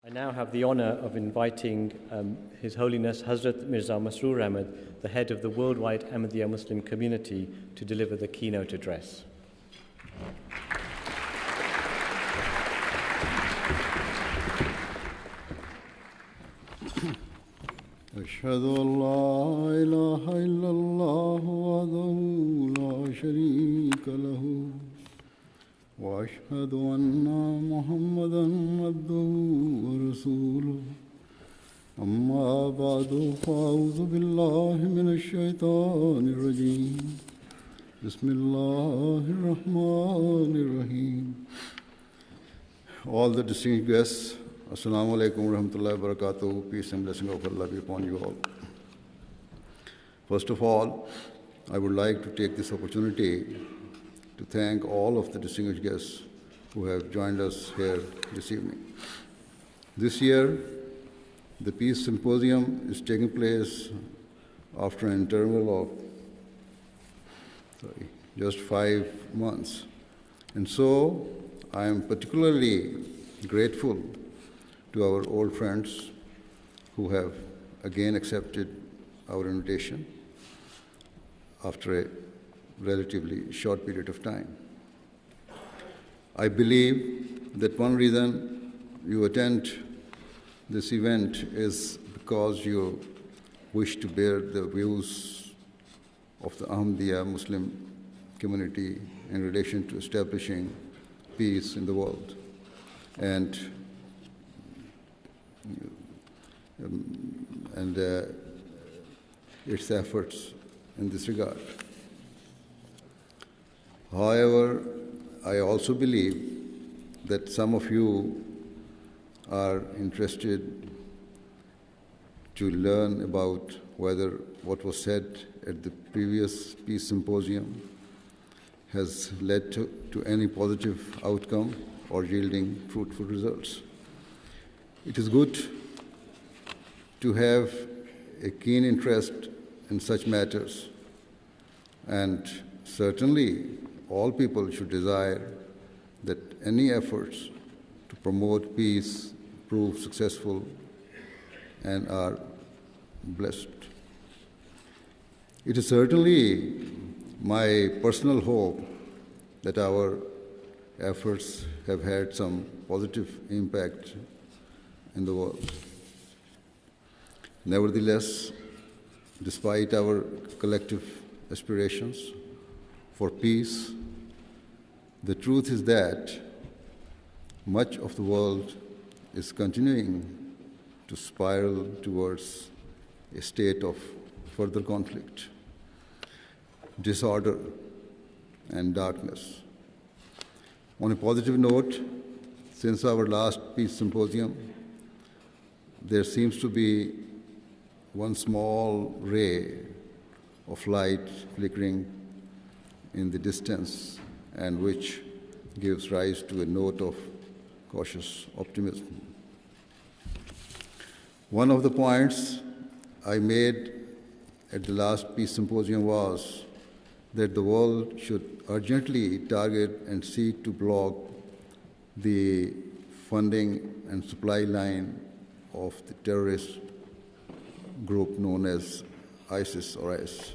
I now have the honor of inviting His Holiness Hazrat Mirza Masroor Ahmad, the head of the worldwide Ahmadiyya Muslim community, to deliver the keynote address. أشهد أن لا إله إلا الله وحده لا شريك له وأشهد أن محمدًا عبده ورسوله أما بعد فأعوذ بالله من الشيطان الرجيم بسم الله الرحمن الرحيم. All the distinguished guests, Assalamu alaikum wa rahmatullahi wa barakatuh. Peace and blessing of Allah be upon you all. First of all, I would like to take this opportunity to thank all of the distinguished guests who have joined us here this evening. This year, the Peace Symposium is taking place after an interval of just 5 months. And so, I am particularly grateful to our old friends who have again accepted our invitation after a relatively short period of time. I believe that one reason you attend this event is because you wish to bear the views of the Ahmadiyya Muslim community in relation to establishing peace in the world and its efforts in this regard. However, I also believe that some of you are interested to learn about whether what was said at the previous Peace Symposium has led to any positive outcome or yielding fruitful results. It is good to have a keen interest in such matters, and certainly all people should desire that any efforts to promote peace prove successful and are blessed. It is certainly my personal hope that our efforts have had some positive impact in the world. Nevertheless, despite our collective aspirations for peace, the truth is that much of the world is continuing to spiral towards a state of further conflict, disorder, and darkness. On a positive note, since our last Peace Symposium, there seems to be one small ray of light flickering in the distance, and which gives rise to a note of cautious optimism. One of the points I made at the last Peace Symposium was that the world should urgently target and seek to block the funding and supply line of the terrorist group known as ISIS or IS.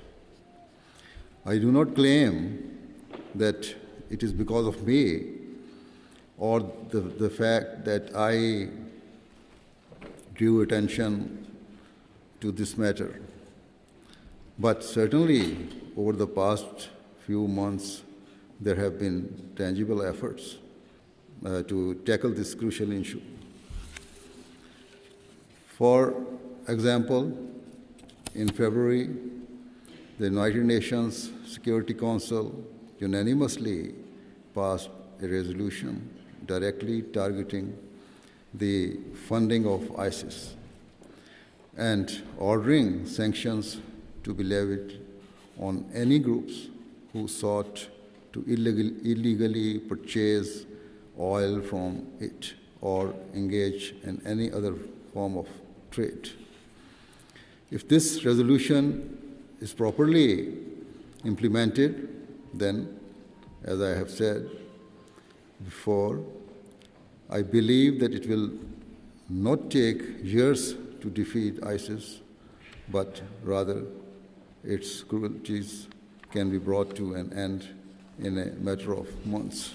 I do not claim that it is because of me or the fact that I drew attention to this matter. But certainly, over the past few months, there have been tangible efforts to tackle this crucial issue. For example, in February, the United Nations Security Council unanimously passed a resolution directly targeting the funding of ISIS and ordering sanctions to be levied on any groups who sought to illegally purchase oil from it or engage in any other form of trade. If this resolution is properly implemented, then, as I have said before, I believe that it will not take years to defeat ISIS, but rather its cruelties can be brought to an end in a matter of months.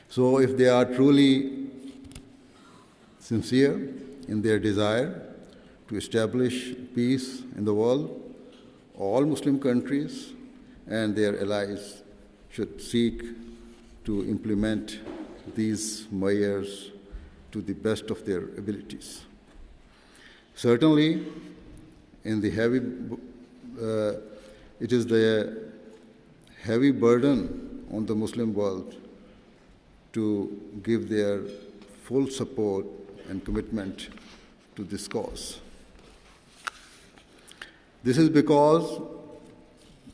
So if they are truly sincere in their desire to establish peace in the world, all Muslim countries and their allies should seek to implement these measures to the best of their abilities. Certainly, in the it is the heavy burden on the Muslim world to give their full support and commitment to this cause. This is because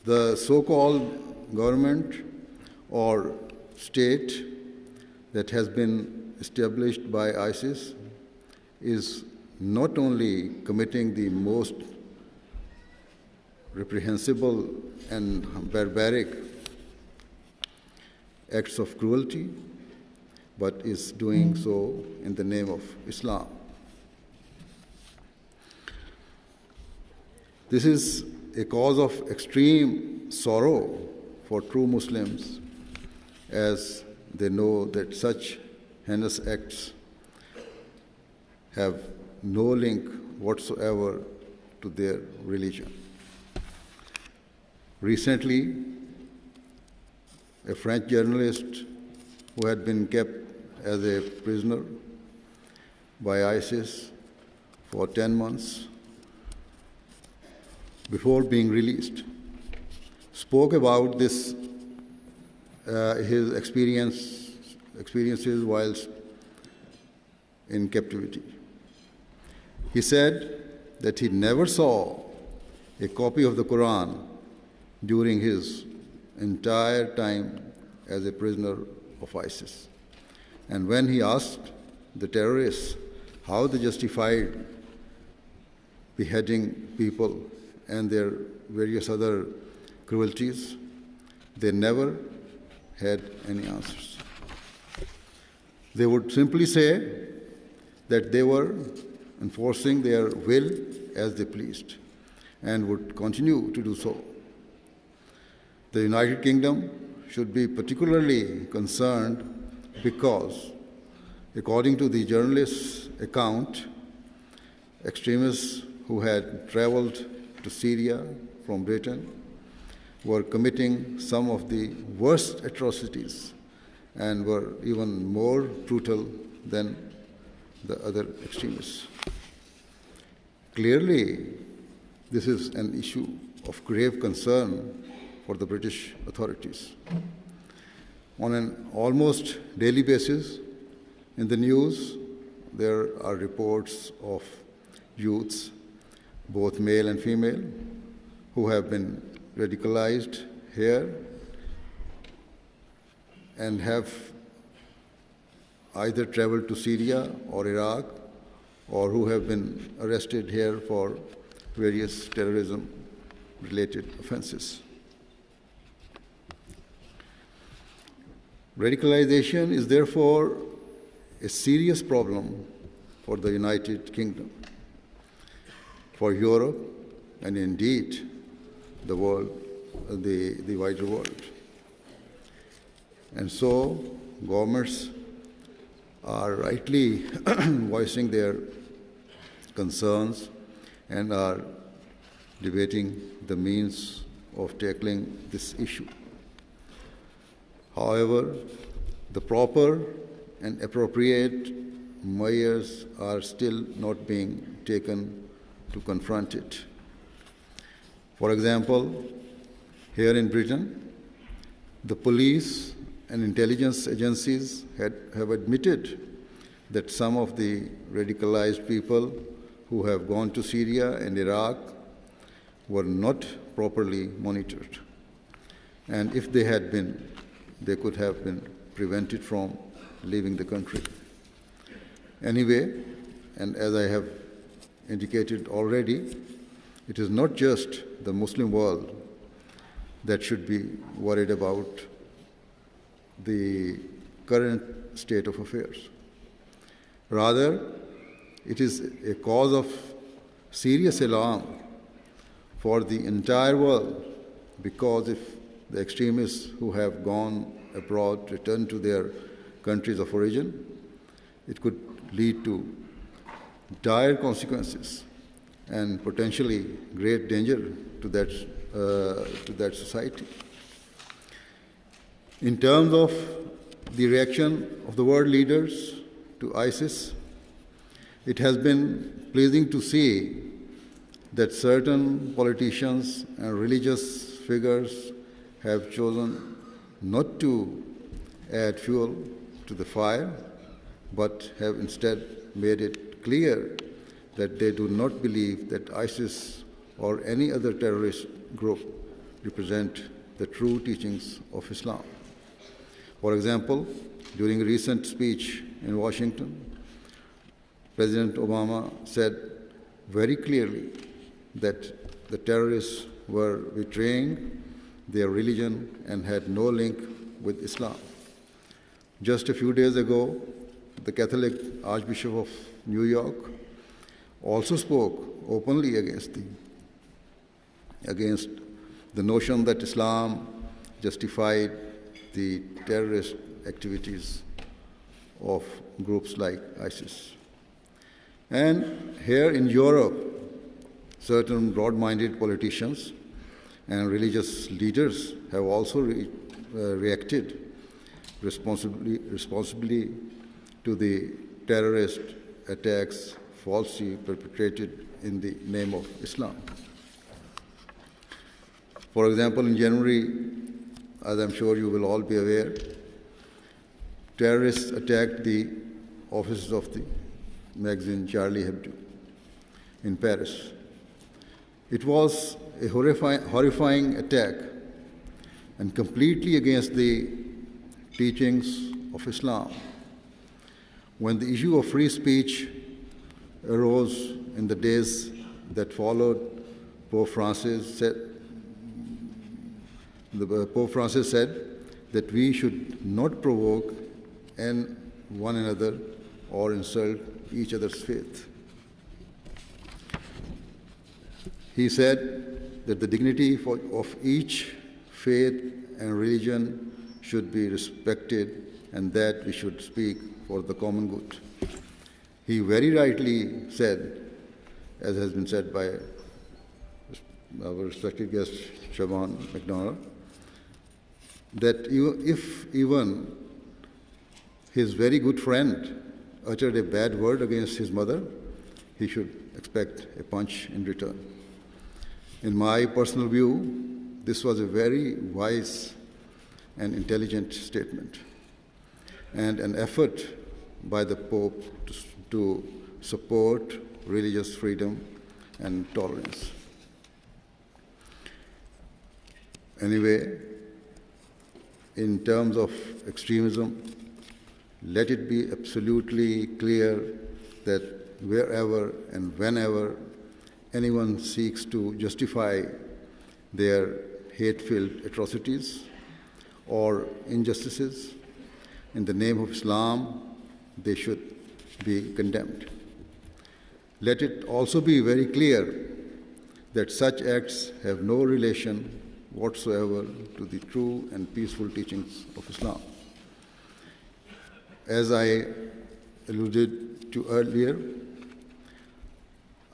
the so-called government or state that has been established by ISIS is not only committing the most reprehensible and barbaric acts of cruelty, but is doing so in the name of Islam. This is a cause of extreme sorrow for true Muslims, as they know that such heinous acts have no link whatsoever to their religion. Recently, a French journalist who had been kept as a prisoner by ISIS for 10 months before being released spoke about this, his experiences whilst in captivity. He said that he never saw a copy of the Quran during his entire time as a prisoner of ISIS. And when he asked the terrorists how they justified beheading people and their various other cruelties, they never had any answers. They would simply say that they were enforcing their will as they pleased and would continue to do so. The United Kingdom should be particularly concerned because, according to the journalist's account, extremists who had traveled to Syria from Britain were committing some of the worst atrocities and were even more brutal than the other extremists. Clearly, this is an issue of grave concern for the British authorities. On an almost daily basis, in the news, there are reports of youths, both male and female, who have been radicalized here and have either traveled to Syria or Iraq, or who have been arrested here for various terrorism-related offenses. Radicalization is therefore a serious problem for the United Kingdom, for Europe, and indeed the world, the wider world. And so governments are rightly voicing their concerns and are debating the means of tackling this issue. However, the proper and appropriate measures are still not being taken to confront it. For example, here in Britain, the police and intelligence agencies have admitted that some of the radicalized people who have gone to Syria and Iraq were not properly monitored. And if they had been, they could have been prevented from leaving the country. Anyway, and as I have indicated already, it is not just the Muslim world that should be worried about the current state of affairs. Rather, it is a cause of serious alarm for the entire world, because if the extremists who have gone abroad return to their countries of origin, it could lead to dire consequences and potentially great danger to that society. In terms of the reaction of the world leaders to ISIS, it has been pleasing to see that certain politicians and religious figures have chosen not to add fuel to the fire, but have instead made it clear that they do not believe that ISIS or any other terrorist group represent the true teachings of Islam. For example, during a recent speech in Washington, President Obama said very clearly that the terrorists were betraying their religion and had no link with Islam. Just a few days ago, the Catholic Archbishop of New York also spoke openly against the notion that Islam justified the terrorist activities of groups like ISIS. And here in Europe, certain broad-minded politicians and religious leaders have also reacted responsibly to the terrorist attacks falsely perpetrated in the name of Islam. For example, in January, as I'm sure you will all be aware, terrorists attacked the offices of the magazine Charlie Hebdo in Paris. It was a horrifying attack and completely against the teachings of Islam. When the issue of free speech arose in the days that followed, Pope Francis said that we should not provoke one another or insult each other's faith. He said that the dignity of each faith and religion should be respected and that we should speak for the common good. He very rightly said, as has been said by our respected guest, Shaban McDonald, that if even his very good friend uttered a bad word against his mother, he should expect a punch in return. In my personal view, this was a very wise and intelligent statement and an effort by the Pope to support religious freedom and tolerance. Anyway, in terms of extremism, let it be absolutely clear that wherever and whenever anyone seeks to justify their hate-filled atrocities or injustices in the name of Islam, they should be condemned. Let it also be very clear that such acts have no relation whatsoever to the true and peaceful teachings of Islam. As I alluded to earlier,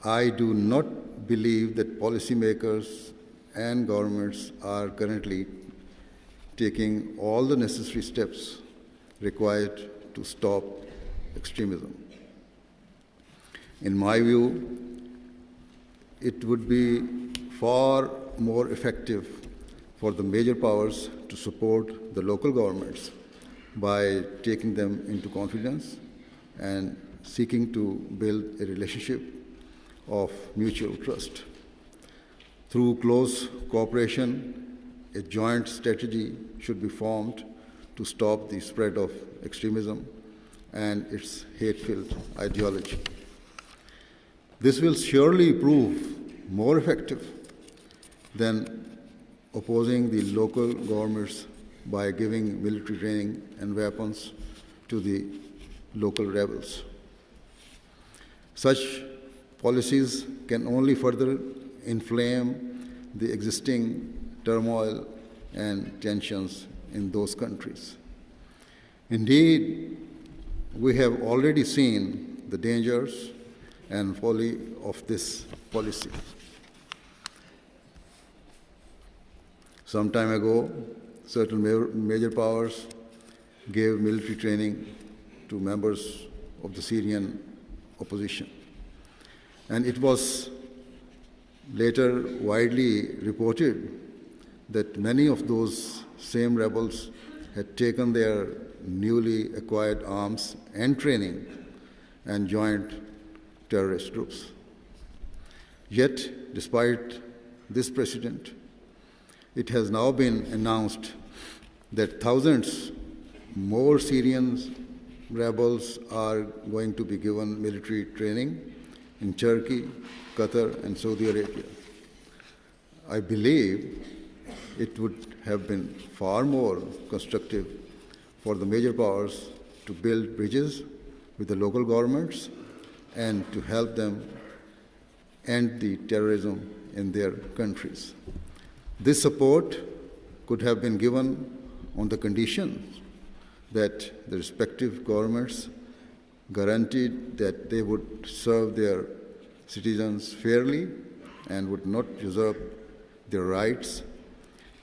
I do not believe that policymakers and governments are currently taking all the necessary steps required to stop extremism. In my view, it would be far more effective for the major powers to support the local governments by taking them into confidence and seeking to build a relationship of mutual trust. Through close cooperation, a joint strategy should be formed to stop the spread of extremism and its hate-filled ideology. This will surely prove more effective than opposing the local governments by giving military training and weapons to the local rebels. Such policies can only further inflame the existing turmoil and tensions in those countries. Indeed, we have already seen the dangers and folly of this policy. Some time ago, certain major powers gave military training to members of the Syrian opposition. And it was later widely reported that many of those same rebels had taken their newly acquired arms and training and joined terrorist groups. Yet, despite this precedent, it has now been announced that thousands more Syrian rebels are going to be given military training in Turkey, Qatar, and Saudi Arabia. I believe it would have been far more constructive for the major powers to build bridges with the local governments and to help them end the terrorism in their countries. This support could have been given on the condition that the respective governments guaranteed that they would serve their citizens fairly and would not usurp their rights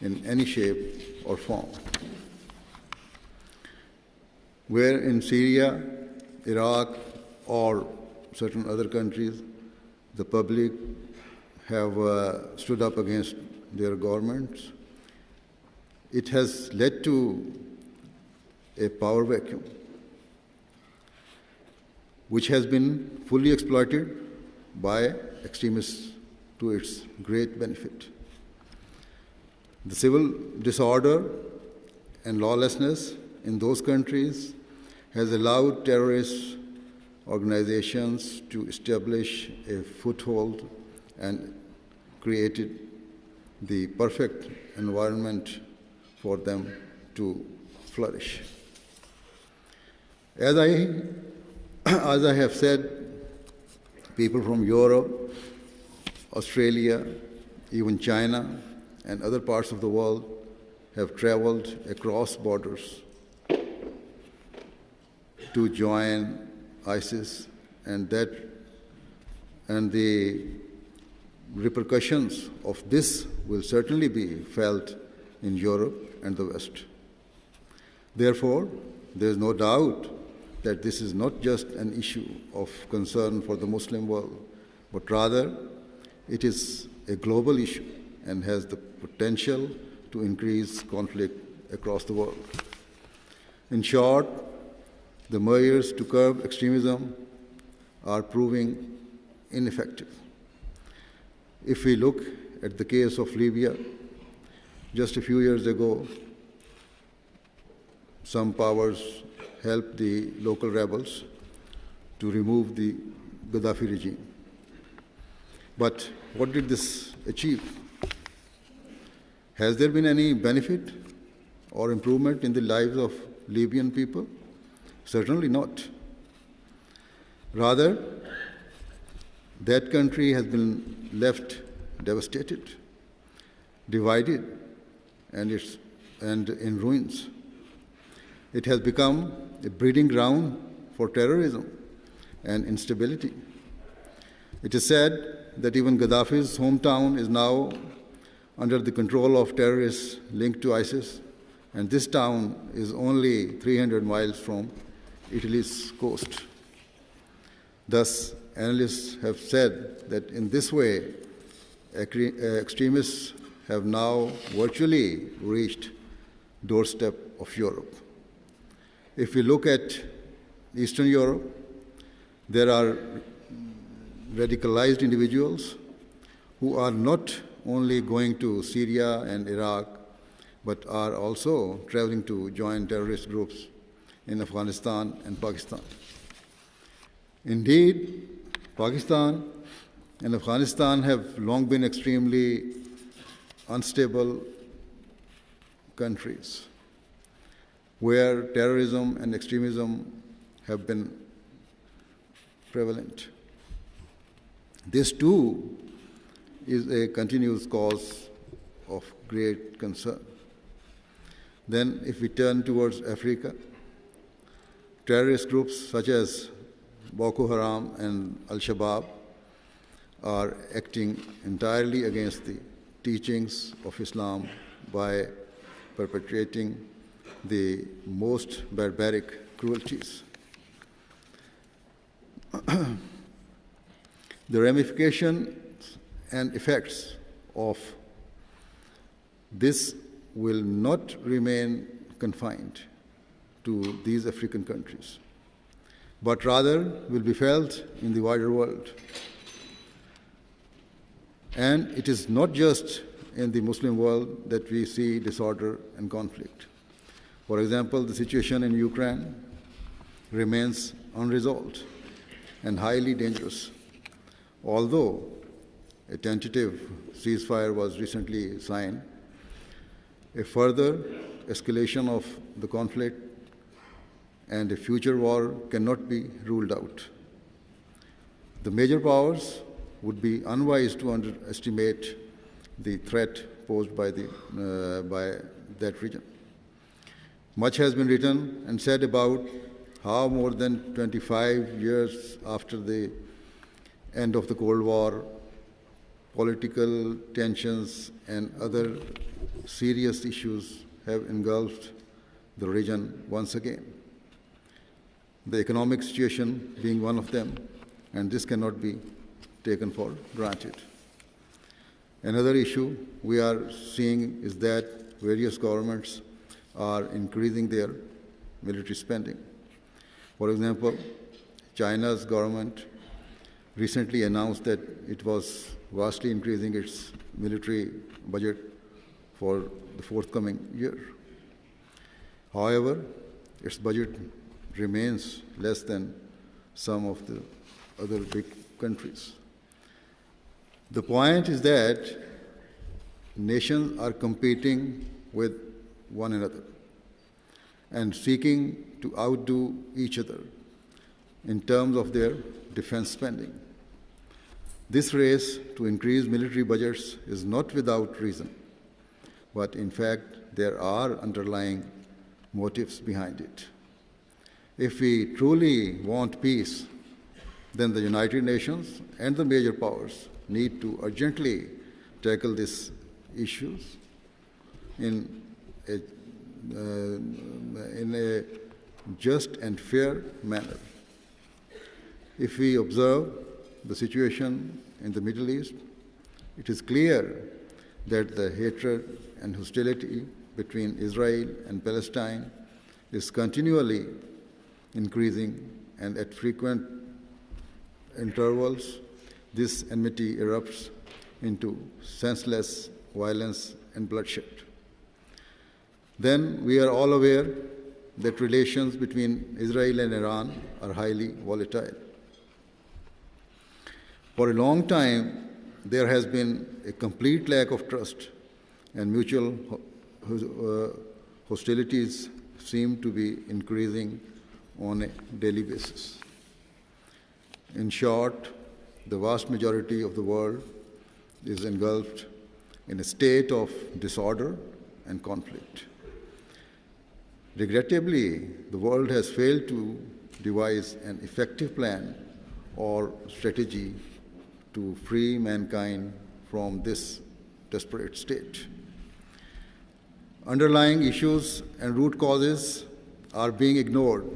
in any shape or form. Where in Syria, Iraq, or certain other countries, the public have stood up against their governments, it has led to a power vacuum, which has been fully exploited by extremists to its great benefit. The civil disorder and lawlessness in those countries has allowed terrorist organizations to establish a foothold and created the perfect environment for them to flourish. As I have said, people from Europe, Australia, even China, and other parts of the world have traveled across borders to join ISIS, and the repercussions of this will certainly be felt in Europe and the West. Therefore, there is no doubt that this is not just an issue of concern for the Muslim world, but rather it is a global issue and has the potential to increase conflict across the world. In short, the measures to curb extremism are proving ineffective. If we look at the case of Libya, just a few years ago, some powers helped the local rebels to remove the Gaddafi regime. But what did this achieve? Has there been any benefit or improvement in the lives of Libyan people? Certainly not. Rather, that country has been left devastated, divided, and in ruins. It has become a breeding ground for terrorism and instability. It is said that even Gaddafi's hometown is now under the control of terrorists linked to ISIS, and this town is only 300 miles from Italy's coast. Thus, analysts have said that in this way, extremists have now virtually reached doorstep of Europe. If we look at Eastern Europe, there are radicalized individuals who are not only going to Syria and Iraq, but are also traveling to join terrorist groups in Afghanistan and Pakistan. Indeed, Pakistan and Afghanistan have long been extremely unstable countries where terrorism and extremism have been prevalent. This too is a continuous cause of great concern. Then, if we turn towards Africa, terrorist groups such as Boko Haram and Al-Shabaab are acting entirely against the teachings of Islam by perpetrating the most barbaric cruelties. The ramifications and effects of this will not remain confined to these African countries, but rather will be felt in the wider world. And it is not just in the Muslim world that we see disorder and conflict. For example, the situation in Ukraine remains unresolved and highly dangerous. Although a tentative ceasefire was recently signed, a further escalation of the conflict and a future war cannot be ruled out. The major powers would be unwise to underestimate the threat posed by that region. Much has been written and said about how more than 25 years after the end of the Cold War, political tensions and other serious issues have engulfed the region once again. The economic situation being one of them, and this cannot be taken for granted. Another issue we are seeing is that various governments are increasing their military spending. For example, China's government recently announced that it was vastly increasing its military budget for the forthcoming year. However, its budget remains less than some of the other big countries. The point is that nations are competing with one another and seeking to outdo each other in terms of their defense spending. This race to increase military budgets is not without reason, but in fact, there are underlying motives behind it. If we truly want peace, then the United Nations and the major powers need to urgently tackle these issues in a just and fair manner. If we observe the situation in the Middle East, it is clear that the hatred and hostility between Israel and Palestine is continually increasing, and at frequent intervals, this enmity erupts into senseless violence and bloodshed. Then we are all aware that relations between Israel and Iran are highly volatile. For a long time, there has been a complete lack of trust, and mutual hostilities seem to be increasing on a daily basis. In short, the vast majority of the world is engulfed in a state of disorder and conflict. Regrettably, the world has failed to devise an effective plan or strategy to free mankind from this desperate state. Underlying issues and root causes are being ignored,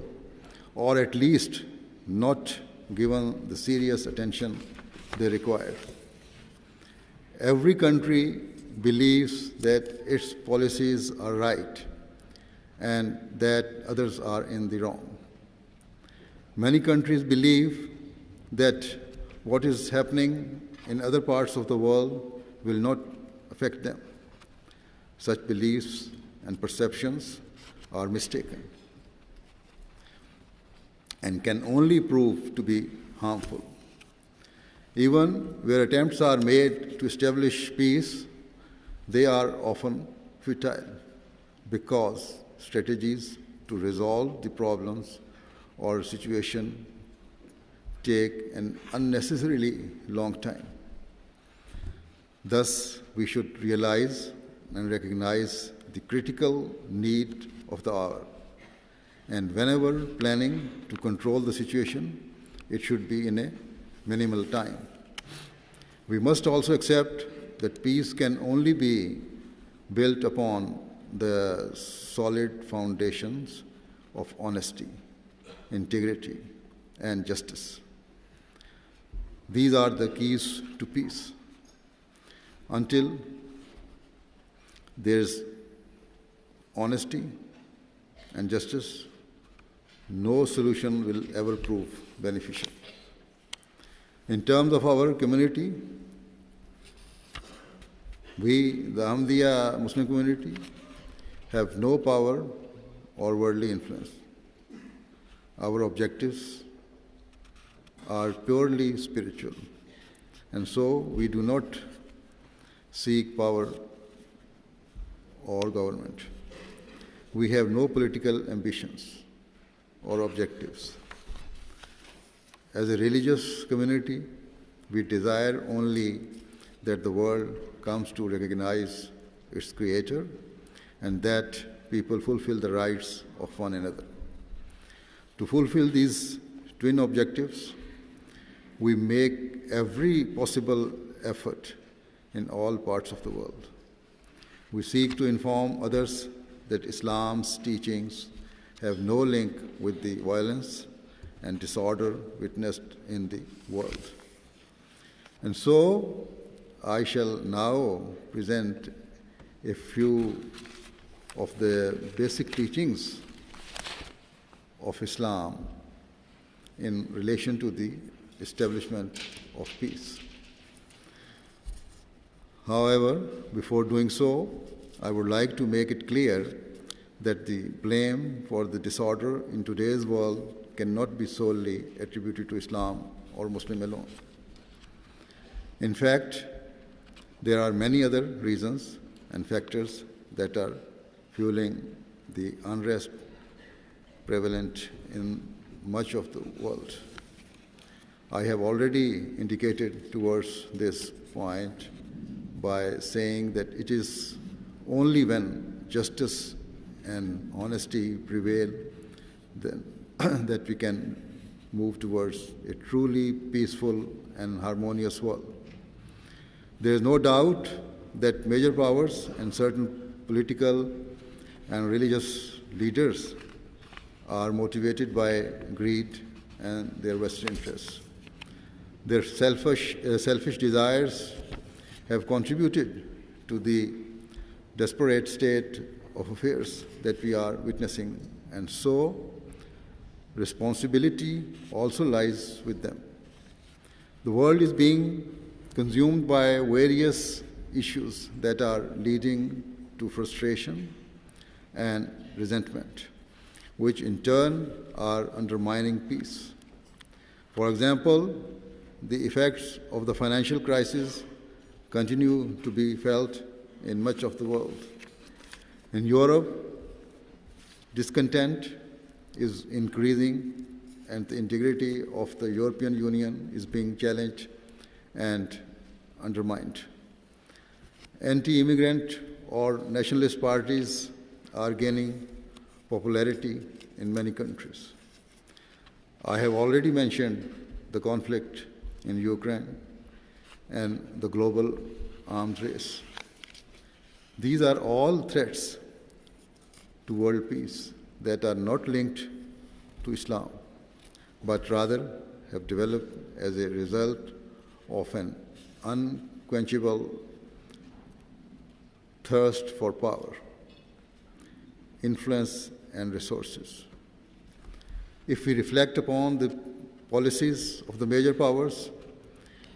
or at least not given the serious attention they require. Every country believes that its policies are right and that others are in the wrong. Many countries believe that what is happening in other parts of the world will not affect them. Such beliefs and perceptions are mistaken and can only prove to be harmful. Even where attempts are made to establish peace, they are often futile because strategies to resolve the problems or situation take an unnecessarily long time. Thus, we should realize and recognize the critical need of the hour. And whenever planning to control the situation, it should be in a minimal time. We must also accept that peace can only be built upon the solid foundations of honesty, integrity, and justice. These are the keys to peace. Until there's honesty and justice, no solution will ever prove beneficial. In terms of our community, we, the Ahmadiyya Muslim community, have no power or worldly influence. Our objectives are purely spiritual, and so we do not seek power or government. We have no political ambitions or objectives. As a religious community, we desire only that the world comes to recognize its Creator and that people fulfill the rights of one another. To fulfill these twin objectives, we make every possible effort in all parts of the world. We seek to inform others that Islam's teachings have no link with the violence and disorder witnessed in the world. And so, I shall now present a few of the basic teachings of Islam in relation to the establishment of peace. However, before doing so, I would like to make it clear that the blame for the disorder in today's world cannot be solely attributed to Islam or Muslim alone. In fact, there are many other reasons and factors that are fueling the unrest prevalent in much of the world. I have already indicated towards this point by saying that it is only when justice and honesty prevail that we can move towards a truly peaceful and harmonious world. There is no doubt that major powers and certain political and religious leaders are motivated by greed and their vested interests. Their selfish desires have contributed to the desperate state of affairs that we are witnessing, and so responsibility also lies with them. The world is being consumed by various issues that are leading to frustration and resentment, which in turn are undermining peace. For example, the effects of the financial crisis continue to be felt in much of the world. In Europe, discontent is increasing and the integrity of the European Union is being challenged and undermined. Anti-immigrant or nationalist parties are gaining popularity in many countries. I have already mentioned the conflict in Ukraine and the global arms race. These are all threats to world peace that are not linked to Islam, but rather have developed as a result of an unquenchable thirst for power, influence, and resources. If we reflect upon the policies of the major powers,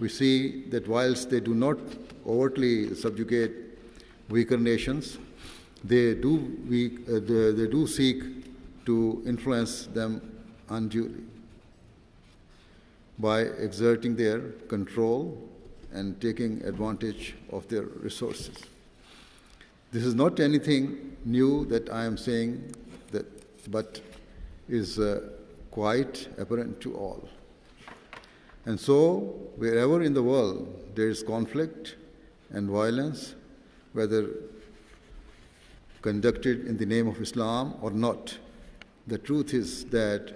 we see that whilst they do not overtly subjugate weaker nations, they do seek to influence them unduly by exerting their control and taking advantage of their resources. This is not anything new that I am saying, but is quite apparent to all. And so, wherever in the world there is conflict and violence, whether conducted in the name of Islam or not, the truth is that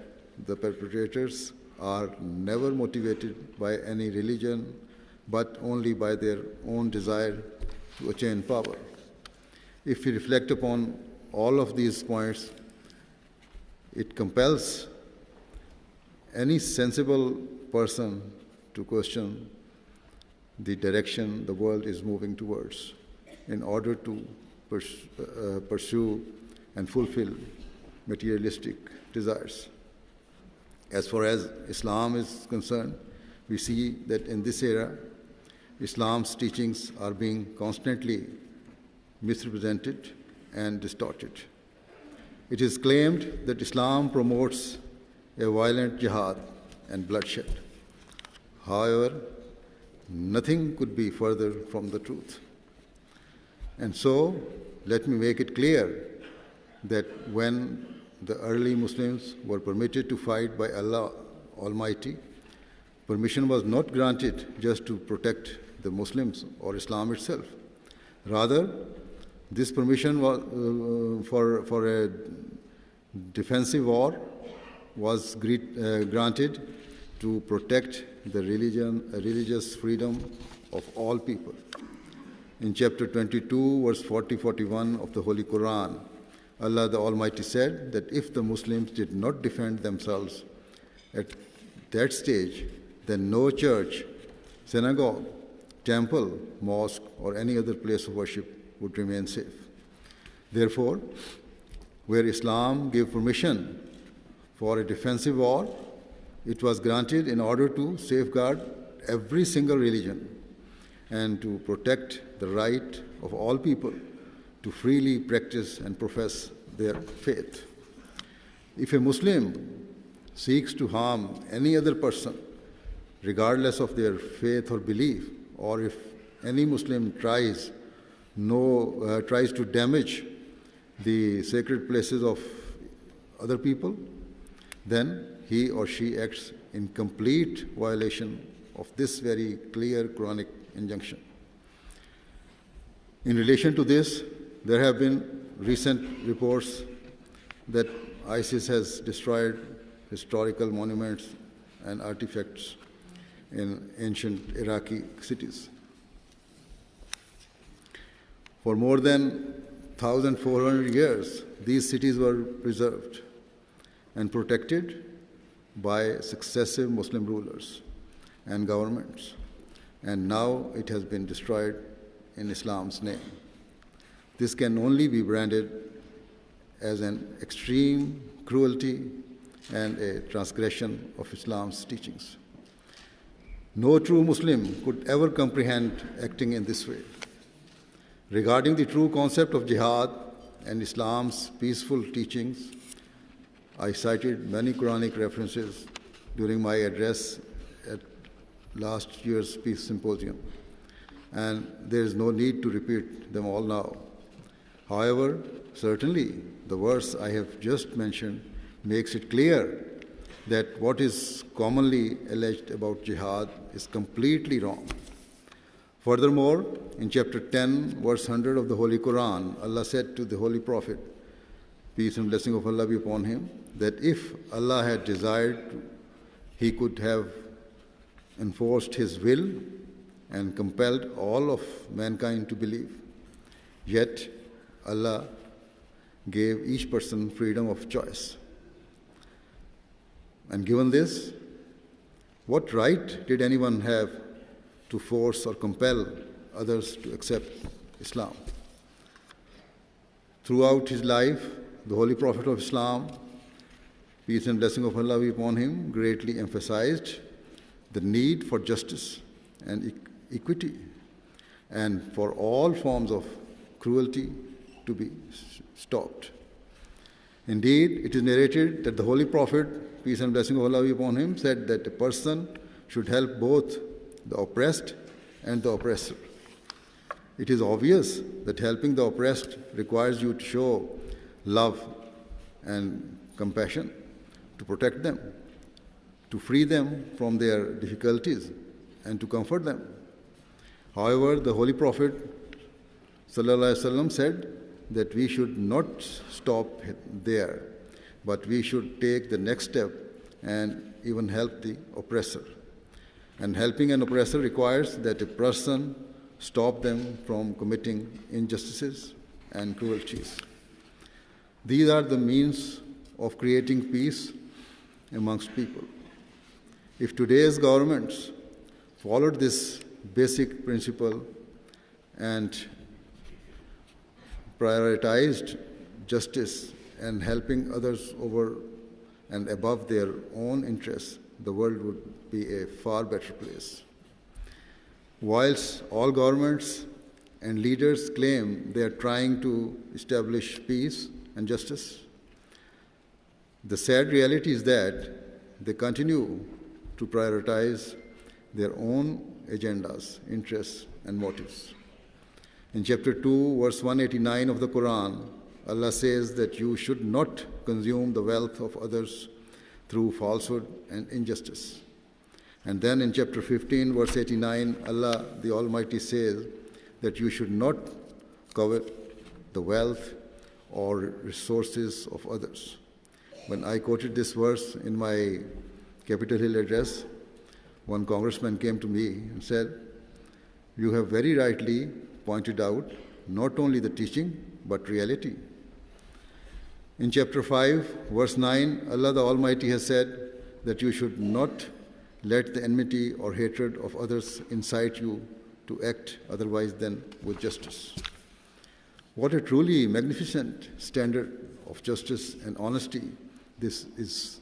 the perpetrators are never motivated by any religion, but only by their own desire to attain power. If we reflect upon all of these points, it compels any sensible person to question the direction the world is moving towards in order to pursue and fulfill materialistic desires. As far as Islam is concerned, we see that in this era, Islam's teachings are being constantly misrepresented and distorted. It is claimed that Islam promotes a violent jihad and bloodshed. However, nothing could be further from the truth. And so, let me make it clear that when the early Muslims were permitted to fight by Allah Almighty, permission was not granted just to protect the Muslims or Islam itself. Rather, this permission was for a defensive war was granted to protect the religious freedom of all people. In chapter 22, verse 40-41 of the Holy Quran, Allah the Almighty said that if the Muslims did not defend themselves at that stage, then no church, synagogue, temple, mosque, or any other place of worship would remain safe. Therefore, where Islam gave permission for a defensive war, it was granted in order to safeguard every single religion and to protect the right of all people to freely practice and profess their faith. If a Muslim seeks to harm any other person, regardless of their faith or belief, or if any Muslim tries to damage the sacred places of other people, then he or she acts in complete violation of this very clear Quranic injunction. In relation to this, there have been recent reports that ISIS has destroyed historical monuments and artifacts in ancient Iraqi cities. For more than 1,400 years, these cities were preserved and protected by successive Muslim rulers and governments, and now it has been destroyed in Islam's name. This can only be branded as an extreme cruelty and a transgression of Islam's teachings. No true Muslim could ever comprehend acting in this way. Regarding the true concept of jihad and Islam's peaceful teachings, I cited many Quranic references during my address at last year's Peace Symposium, and there is no need to repeat them all now. However, certainly the verse I have just mentioned makes it clear that what is commonly alleged about jihad is completely wrong. Furthermore, in chapter 10, verse 100 of the Holy Quran, Allah said to the Holy Prophet, peace and blessing of Allah be upon him, that if Allah had desired, He could have enforced His will and compelled all of mankind to believe. Yet, Allah gave each person freedom of choice. And given this, what right did anyone have to force or compel others to accept Islam? Throughout his life, the Holy Prophet of Islam, peace and blessing of Allah be upon him, greatly emphasized the need for justice and equity and for all forms of cruelty to be stopped. Indeed, it is narrated that the Holy Prophet, peace and blessing of Allah be upon him, said that a person should help both the oppressed and the oppressor. It is obvious that helping the oppressed requires you to show love and compassion to protect them. to free them from their difficulties and to comfort them. However, the Holy Prophet ﷺ said that we should not stop there, but we should take the next step and even help the oppressor. And helping an oppressor requires that a person stop them from committing injustices and cruelties. These are the means of creating peace amongst people. If today's governments followed this basic principle and prioritized justice and helping others over and above their own interests, the world would be a far better place. Whilst all governments and leaders claim they are trying to establish peace and justice, the sad reality is that they continue to prioritize their own agendas, interests, and motives. In chapter 2, verse 189 of the Quran, Allah says that you should not consume the wealth of others through falsehood and injustice. And then in chapter 15, verse 89, Allah the Almighty says that you should not covet the wealth or resources of others. When I quoted this verse in my Capitol Hill address, one congressman came to me and said, "You have very rightly pointed out not only the teaching, but reality." In chapter 5, verse 9, Allah the Almighty has said that you should not let the enmity or hatred of others incite you to act otherwise than with justice. What a truly magnificent standard of justice and honesty this is.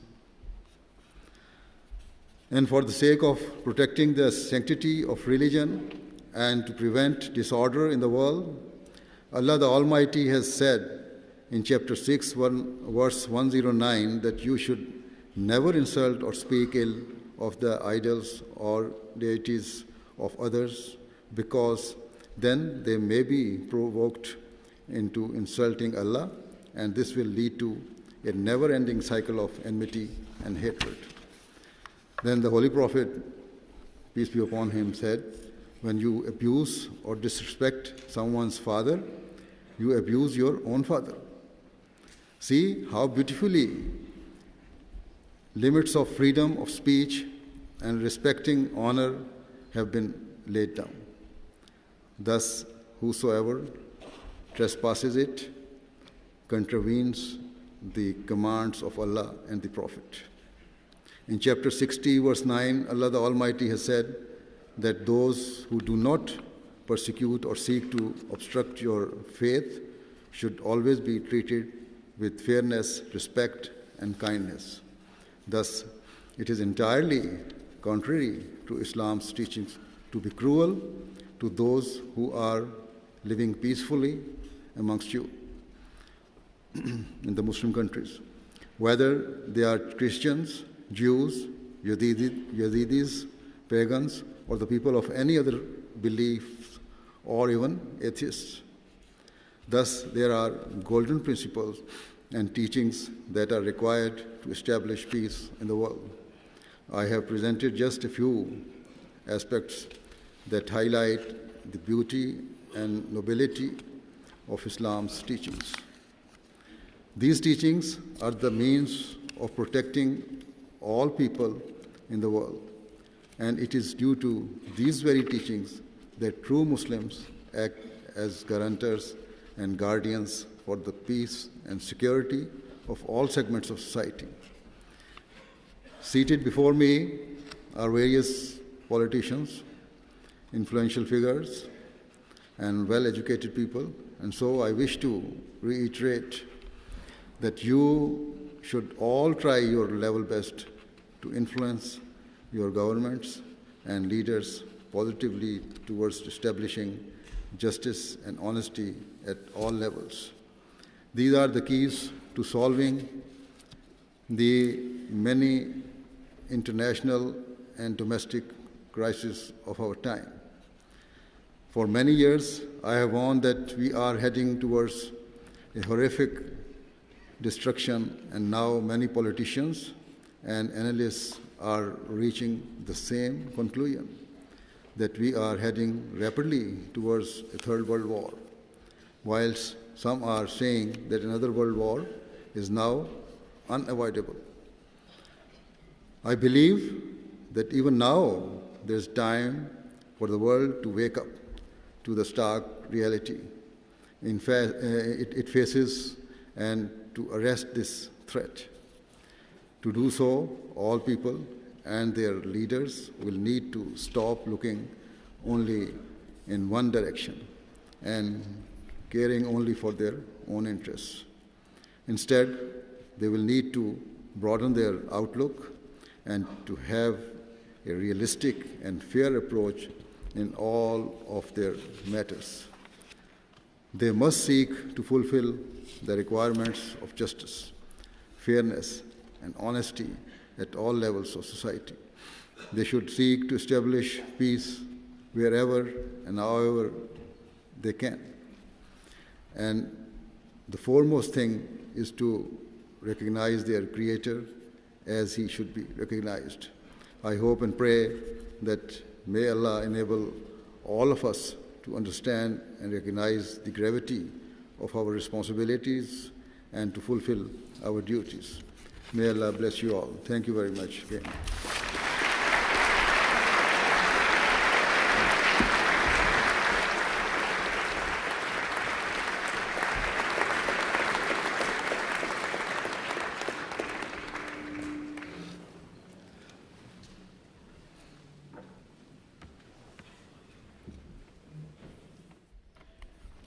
And for the sake of protecting the sanctity of religion and to prevent disorder in the world, Allah the Almighty has said in chapter 6, verse 109, that you should never insult or speak ill of the idols or deities of others, because then they may be provoked into insulting Allah, and this will lead to a never-ending cycle of enmity and hatred. Then the Holy Prophet, peace be upon him, said, when you abuse or disrespect someone's father, you abuse your own father. See how beautifully limits of freedom of speech and respecting honor have been laid down. Thus, whosoever trespasses it contravenes the commands of Allah and the Prophet. In chapter 60, verse 9, Allah the Almighty has said that those who do not persecute or seek to obstruct your faith should always be treated with fairness, respect, and kindness. Thus, it is entirely contrary to Islam's teachings to be cruel to those who are living peacefully amongst you in the Muslim countries, whether they are Christians, Jews, Yazidis, pagans, or the people of any other beliefs, or even atheists. Thus, there are golden principles and teachings that are required to establish peace in the world. I have presented just a few aspects that highlight the beauty and nobility of Islam's teachings. These teachings are the means of protecting all people in the world, and it is due to these very teachings that true Muslims act as guarantors and guardians for the peace and security of all segments of society. Seated before me are various politicians, influential figures, and well-educated people, and so I wish to reiterate that you should all try your level best to influence your governments and leaders positively towards establishing justice and honesty at all levels. These are the keys to solving the many international and domestic crises of our time. For many years, I have warned that we are heading towards a horrific destruction, and now many politicians and analysts are reaching the same conclusion, that we are heading rapidly towards a third world war, whilst some are saying that another world war is now unavoidable. I believe that even now there's time for the world to wake up to the stark reality in fact it faces and to arrest this threat. To do so, all people and their leaders will need to stop looking only in one direction and caring only for their own interests. Instead, they will need to broaden their outlook and to have a realistic and fair approach in all of their matters. They must seek to fulfill the requirements of justice, fairness, and honesty at all levels of society. They should seek to establish peace wherever and however they can. And the foremost thing is to recognize their Creator as He should be recognized. I hope and pray that may Allah enable all of us to understand and recognize the gravity of our responsibilities and to fulfill our duties. May Allah bless you all. Thank you very much again.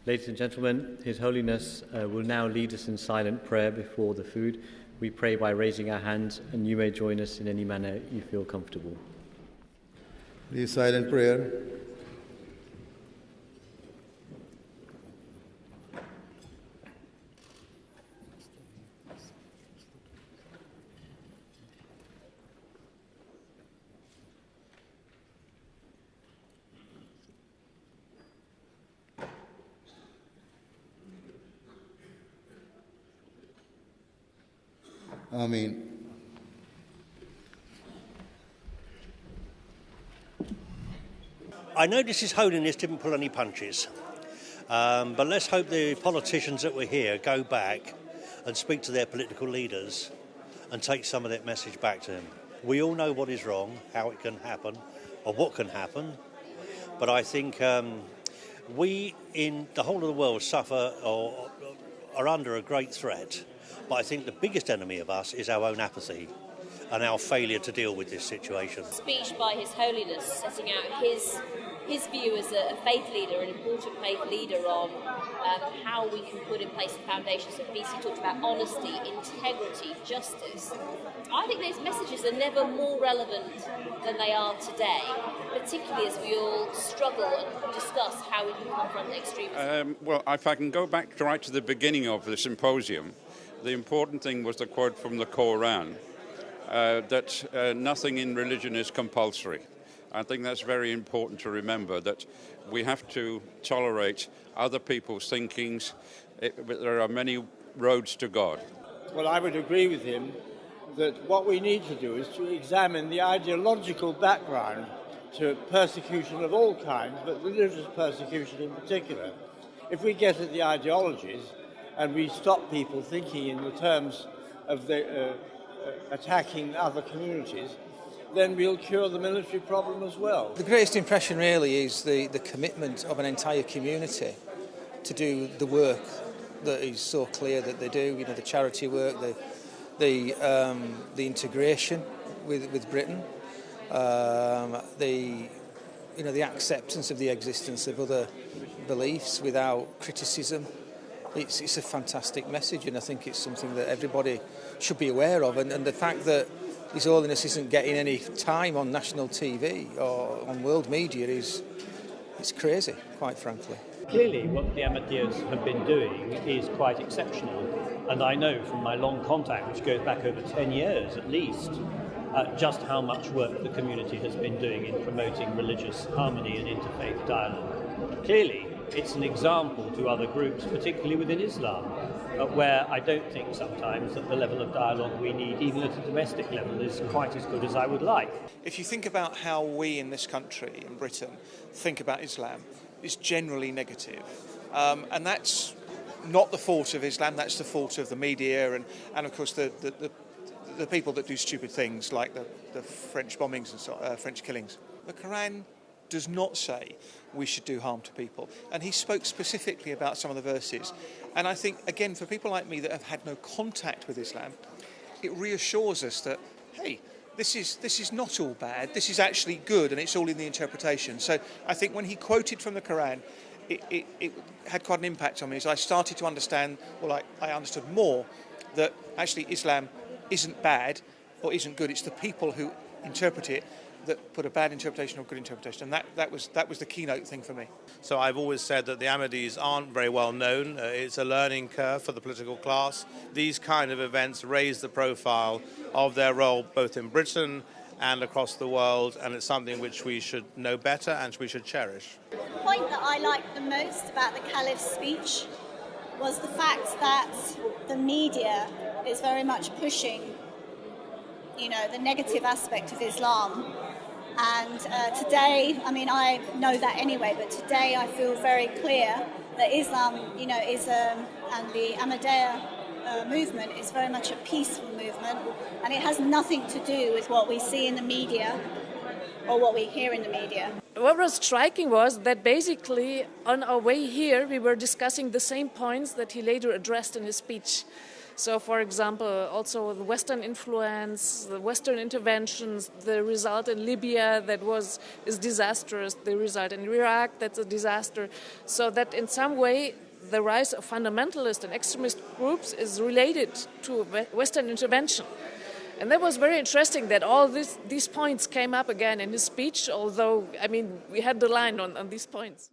Ladies and gentlemen, His Holiness will now lead us in silent prayer before the food. We pray by raising our hands, and you may join us in any manner you feel comfortable. Please, silent prayer. Ameen. I noticed His Holiness didn't pull any punches, but let's hope the politicians that were here go back and speak to their political leaders and take some of that message back to them. We all know what is wrong, how it can happen, or what can happen, but I think we in the whole of the world suffer or are under a great threat. But I think the biggest enemy of us is our own apathy and our failure to deal with this situation. Speech by His Holiness setting out his view as a faith leader, an important faith leader on how we can put in place the foundations of peace. He talked about honesty, integrity, justice. I think those messages are never more relevant than they are today, particularly as we all struggle and discuss how we can confront extremism. Well, if I can go back right to the beginning of the symposium, the important thing was the quote from the Quran, that nothing in religion is compulsory. I think that's very important to remember, that we have to tolerate other people's thinkings. There are many roads to God. Well, I would agree with him that what we need to do is to examine the ideological background to persecution of all kinds, but religious persecution in particular. If we get at the ideologies, and we stop people thinking in the terms of attacking other communities, then we'll cure the military problem as well. The greatest impression really is the commitment of an entire community to do the work that is so clear that they do, the charity work, the integration with Britain, the acceptance of the existence of other beliefs without criticism. It's a fantastic message, and I think it's something that everybody should be aware of. And the fact that His Holiness isn't getting any time on national TV or on world media it's crazy, quite frankly. Clearly, what the Ahmadiyyas have been doing is quite exceptional, and I know from my long contact, which goes back over 10 years at least, just how much work the community has been doing in promoting religious harmony and interfaith dialogue. Clearly, it's an example to other groups, particularly within Islam. where I don't think sometimes that the level of dialogue we need, even at a domestic level, is quite as good as I would like. If you think about how we in this country, in Britain, think about Islam, it's generally negative. And that's not the fault of Islam, that's the fault of the media and of course the people that do stupid things like the French bombings and French killings. The Quran does not say we should do harm to people. And he spoke specifically about some of the verses. And I think, again, for people like me that have had no contact with Islam, it reassures us that, hey, this is not all bad, this is actually good, and it's all in the interpretation. So I think when he quoted from the Quran, it had quite an impact on me as I started to understand, well, I understood more that actually Islam isn't bad or isn't good, it's the people who interpret it that put a bad interpretation or good interpretation, and that was the keynote thing for me. So I've always said that the Ahmadis aren't very well known. It's a learning curve for the political class. These kind of events raise the profile of their role both in Britain and across the world, and it's something which we should know better and we should cherish. The point that I liked the most about the Caliph's speech was the fact that the media is very much pushing, the negative aspect of Islam. And today, I mean, I know that anyway, but today I feel very clear that Islam, is and the Ahmadiyya movement is very much a peaceful movement, and it has nothing to do with what we see in the media or what we hear in the media. What was striking was that basically on our way here we were discussing the same points that he later addressed in his speech. So, for example, also the Western influence, the Western interventions, the result in Libya is disastrous, the result in Iraq, that's a disaster. So that in some way the rise of fundamentalist and extremist groups is related to Western intervention. And that was very interesting that all these points came up again in his speech, although, I mean, we had the line on these points.